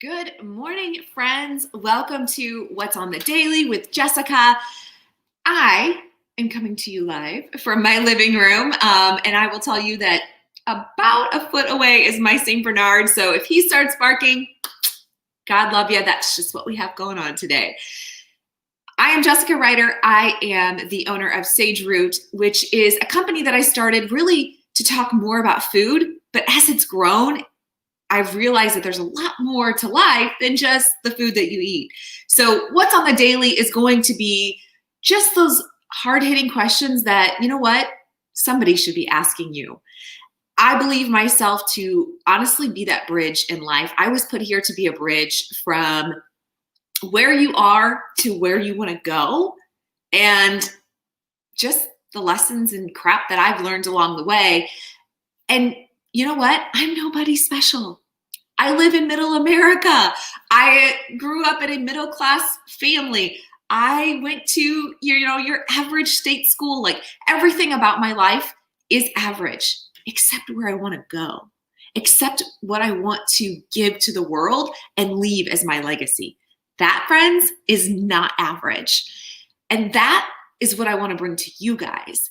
Good morning, friends. Welcome to What's on the Daily with Jessica. I am coming to you live from my living room, and I will tell you that about a foot away is my St. Bernard. So if he starts barking, God love you. That's just what we have going on today. I am Jessica Ryder. I am the owner of Sage Root, which is a company that I started really to talk more about food. But as it's grown, I've realized that there's a lot more to life than just the food that you eat. So what's on the daily is going to be just those hard-hitting questions that, you know what, somebody should be asking you. I believe myself to honestly be that bridge in life. I was put here to be a bridge from where you are to where you want to go, and just the lessons and crap that I've learned along the way. And you know what? I'm nobody special. I live in middle America. I grew up in a middle-class family. I went to, your average state school. Like, everything about my life is average, except where I want to go, except what I want to give to the world and leave as my legacy. That, friends, is not average. And that is what I want to bring to you guys.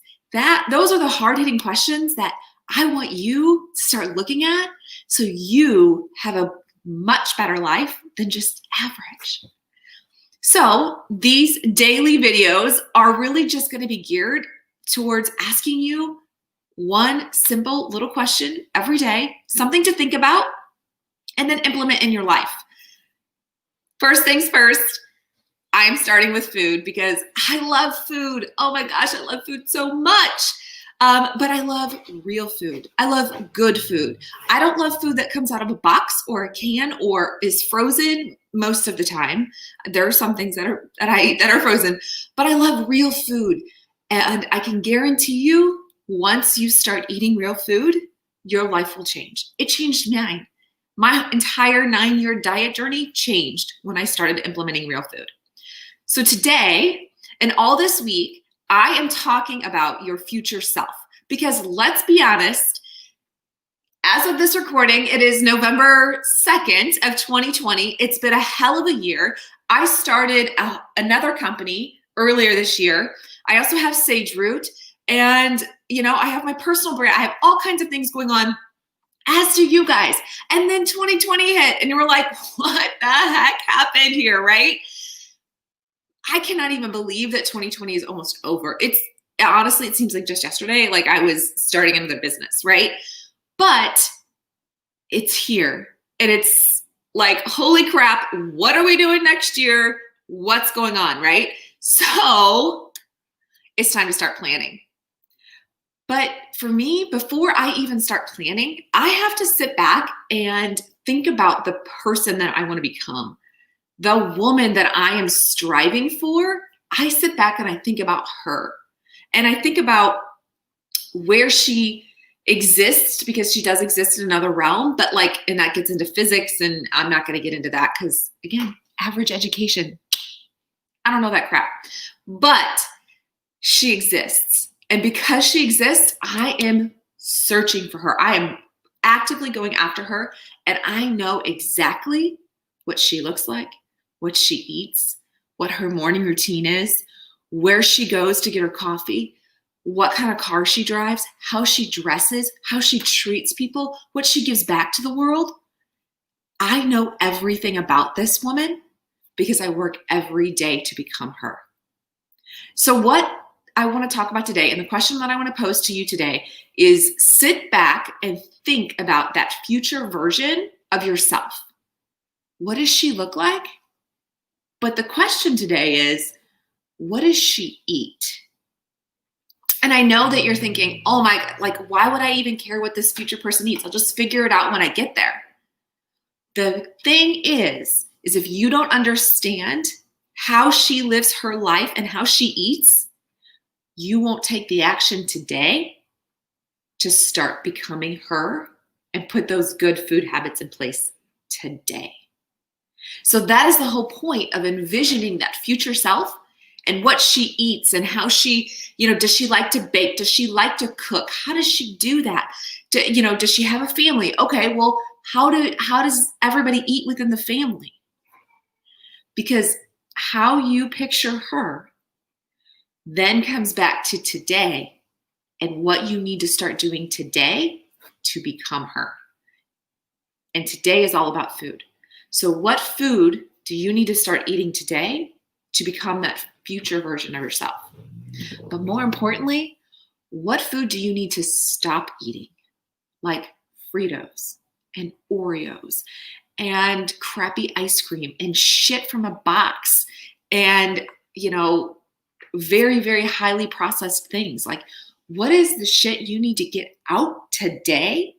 Those are the hard-hitting questions that I want you to start looking at so you have a much better life than just average. So these daily videos are really just going to be geared towards asking you one simple little question every day, something to think about, and then implement in your life. First things first, I'm starting with food because I love food. Oh my gosh, I love food so much. But I love real food. I love good food. I don't love food that comes out of a box or a can or is frozen most of the time. There are some things that I eat that are frozen, but I love real food. And I can guarantee you, once you start eating real food, your life will change. It changed mine. My entire 9-year diet journey changed when I started implementing real food. So today and all this week, I am talking about your future self, because let's be honest, as of this recording, it is November 2nd of 2020. It's been a hell of a year. I started another company earlier this year. I also have Sage Root, and I have my personal brand. I have all kinds of things going on, as do you guys. And then 2020 hit, and you were like, what the heck happened here, right? I cannot even believe that 2020 is almost over. Honestly, it seems like just yesterday, like I was starting another business, right? But it's here, and it's like, holy crap, what are we doing next year? What's going on, right? So it's time to start planning. But for me, before I even start planning, I have to sit back and think about the person that I want to become. The woman that I am striving for. I sit back and I think about her. And I think about where she exists, because she does exist in another realm, but and that gets into physics, and I'm not going to get into that because, again, average education. I don't know that crap. But she exists. And because she exists, I am searching for her. I am actively going after her, and I know exactly what she looks like, what she eats, what her morning routine is, where she goes to get her coffee, what kind of car she drives, how she dresses, how she treats people, what she gives back to the world. I know everything about this woman because I work every day to become her. So what I want to talk about today, and the question that I want to pose to you today, is sit back and think about that future version of yourself. What does she look like? But the question today is, what does she eat? And I know that you're thinking, oh my God, why would I even care what this future person eats? I'll just figure it out when I get there. The thing is if you don't understand how she lives her life and how she eats, you won't take the action today to start becoming her and put those good food habits in place today. So that is the whole point of envisioning that future self and what she eats and how she, does she like to bake? Does she like to cook? How does she do that? Does she have a family? Okay, well, how does everybody eat within the family? Because how you picture her then comes back to today and what you need to start doing today to become her. And today is all about food. So what food do you need to start eating today to become that future version of yourself? But more importantly, what food do you need to stop eating? Like Fritos and Oreos and crappy ice cream and shit from a box and, very, very highly processed things. Like, what is the shit you need to get out today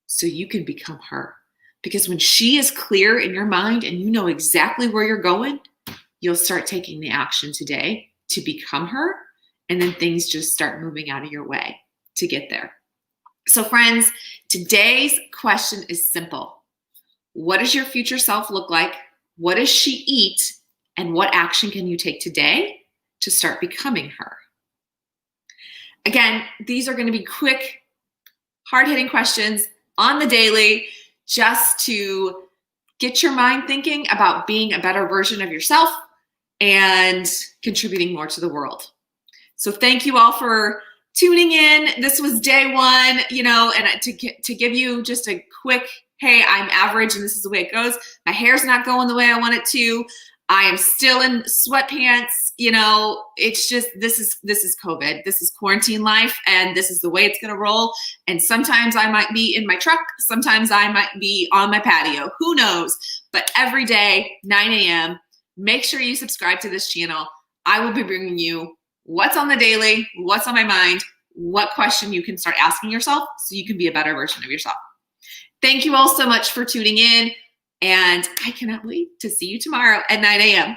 so you can become her? Because when she is clear in your mind and you know exactly where you're going, you'll start taking the action today to become her. And then things just start moving out of your way to get there. So friends, today's question is simple. What does your future self look like? What does she eat? And what action can you take today to start becoming her? Again, these are going to be quick, hard-hitting questions on the daily just to get your mind thinking about being a better version of yourself and contributing more to the world. So thank you all for tuning in. This was day one, and to give you just a quick, hey, I'm average and this is the way it goes. My hair's not going the way I want it to. I am still in sweatpants. It's just, this is COVID. This is quarantine life, and this is the way it's going to roll. And sometimes I might be in my truck. Sometimes I might be on my patio. Who knows? But every day, 9 a.m., make sure you subscribe to this channel. I will be bringing you what's on the daily, what's on my mind, what question you can start asking yourself so you can be a better version of yourself. Thank you all so much for tuning in, and I cannot wait to see you tomorrow at 9 a.m.